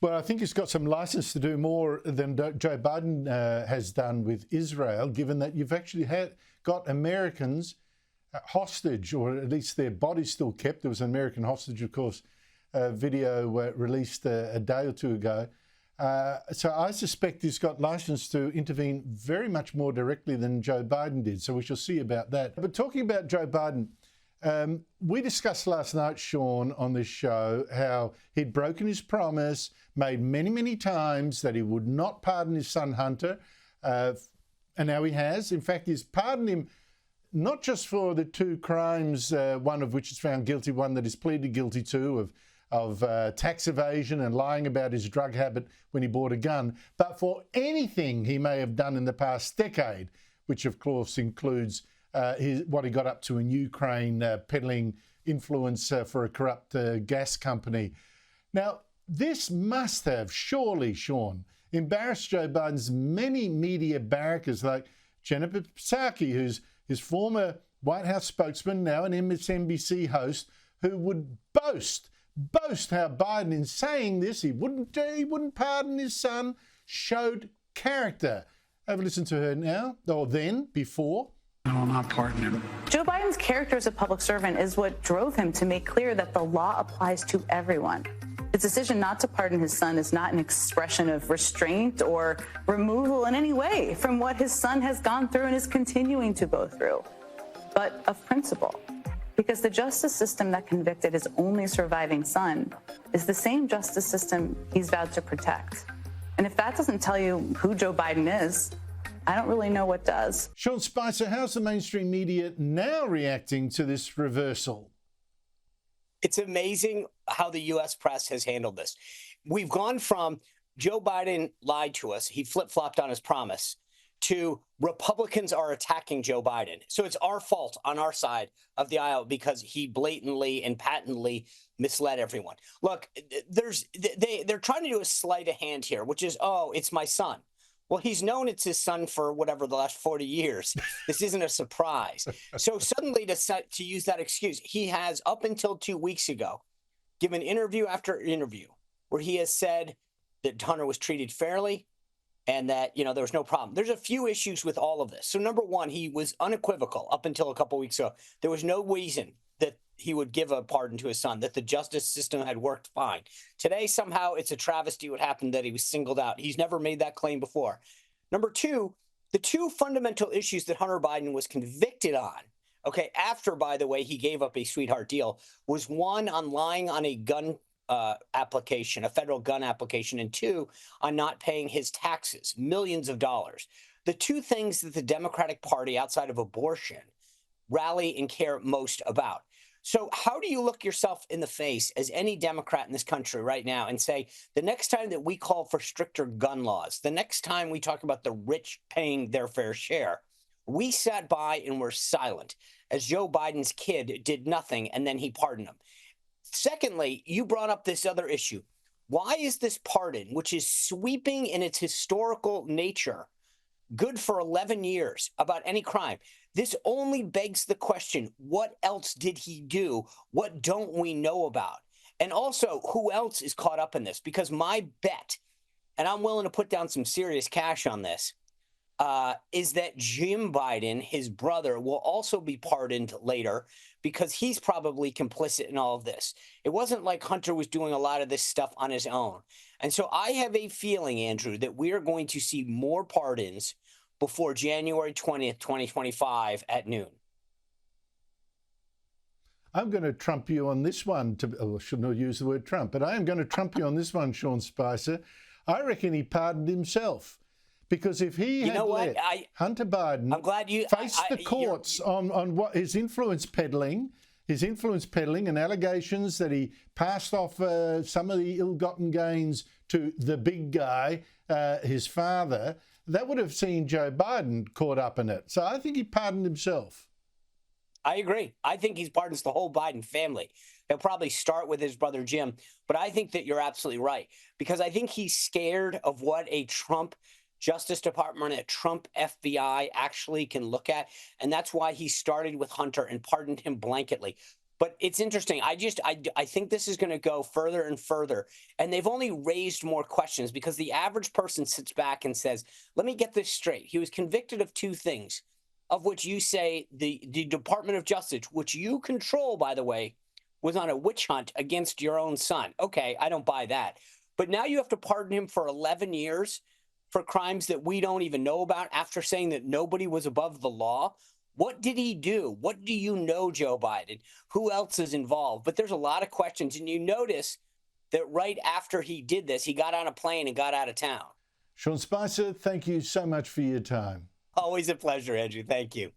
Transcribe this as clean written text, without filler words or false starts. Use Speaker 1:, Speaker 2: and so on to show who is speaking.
Speaker 1: Well, I think he's got some license to do more than Joe Biden has done with Israel, given that you've actually got Americans hostage, or at least their bodies still kept. There was an American hostage, of course, video released a day or two ago. So I suspect he's got license to intervene very much more directly than Joe Biden did. So we shall see about that. But talking about Joe Biden, we discussed last night, Sean, on this show, how he'd broken his promise, made many, many times that he would not pardon his son Hunter. And now he has. In fact, he's pardoned him not just for the two crimes, one of which is found guilty, one that he's pleaded guilty to, of tax evasion and lying about his drug habit when he bought a gun, but for anything he may have done in the past decade, which of course includes what he got up to in Ukraine, peddling influence for a corrupt gas company. Now, this must have surely, Sean, embarrassed Joe Biden's many media barrackers like Jennifer Psaki, who's his former White House spokesman, now an MSNBC host, who would boast how Biden, in saying this, he wouldn't pardon his son, showed character. Have a listen to her now, or then, before.
Speaker 2: I will not pardon him.
Speaker 3: Joe Biden's character as a public servant is what drove him to make clear that the law applies to everyone. His decision not to pardon his son is not an expression of restraint or removal in any way from what his son has gone through and is continuing to go through, but of principle. Because the justice system that convicted his only surviving son is the same justice system he's vowed to protect. And if that doesn't tell you who Joe Biden is, I don't really know what does.
Speaker 1: Sean Spicer, how's the mainstream media now reacting to this reversal?
Speaker 4: It's amazing how the U.S. press has handled this. We've gone from Joe Biden lied to us, he flip-flopped on his promise, to Republicans are attacking Joe Biden. So it's our fault on our side of the aisle because he blatantly and patently misled everyone. Look, they're trying to do a sleight of hand here, which is, oh, it's my son. Well, he's known it's his son for whatever the last 40 years. This isn't a surprise. So suddenly to use that excuse, he has up until 2 weeks ago given interview after interview where he has said that Hunter was treated fairly and that, there was no problem. There's a few issues with all of this. So number one, he was unequivocal up until a couple weeks ago. There was no reason that he would give a pardon to his son, that the justice system had worked fine. Today, somehow, it's a travesty what happened that he was singled out. He's never made that claim before. Number two, the two fundamental issues that Hunter Biden was convicted on, after, by the way, he gave up a sweetheart deal, was one on lying on a gun application, a federal gun application, and two, on not paying his taxes, millions of dollars. The two things that the Democratic Party, outside of abortion, rally and care most about. So how do you look yourself in the face as any Democrat in this country right now and say, the next time that we call for stricter gun laws, the next time we talk about the rich paying their fair share, we sat by and were silent as Joe Biden's kid did nothing and then he pardoned him. Secondly, you brought up this other issue. Why is this pardon, which is sweeping in its historical nature, good for 11 years about any crime? This only begs the question, what else did he do? What don't we know about? And also, who else is caught up in this? Because my bet, and I'm willing to put down some serious cash on this, is that Jim Biden, his brother, will also be pardoned later because he's probably complicit in all of this. It wasn't like Hunter was doing a lot of this stuff on his own. And so I have a feeling, Andrew, that we are going to see more pardons before January 20th, 2025 at noon.
Speaker 1: I'm going to trump you on this one. I shouldn't have used the word Trump, but I am going to trump you on this one, Sean Spicer. I reckon he pardoned himself. Because if he had let Hunter Biden face the courts on what his influence peddling and allegations that he passed off some of the ill-gotten gains to the big guy, his father, that would have seen Joe Biden caught up in it. So I think he pardoned himself.
Speaker 4: I agree. I think he pardons the whole Biden family. He'll probably start with his brother Jim. But I think that you're absolutely right. Because I think he's scared of what a Trump Justice Department, a Trump FBI actually can look at. And that's why he started with Hunter and pardoned him blanketly. But it's interesting. I think this is going to go further and further. And they've only raised more questions because the average person sits back and says, let me get this straight. He was convicted of two things, of which you say the Department of Justice, which you control, by the way, was on a witch hunt against your own son. Okay, I don't buy that. But now you have to pardon him for 11 years for crimes that we don't even know about after saying that nobody was above the law. What did he do? What do you know, Joe Biden? Who else is involved? But there's a lot of questions. And you notice that right after he did this, he got on a plane and got out of town.
Speaker 1: Sean Spicer, thank you so much for your time.
Speaker 4: Always a pleasure, Andrew. Thank you.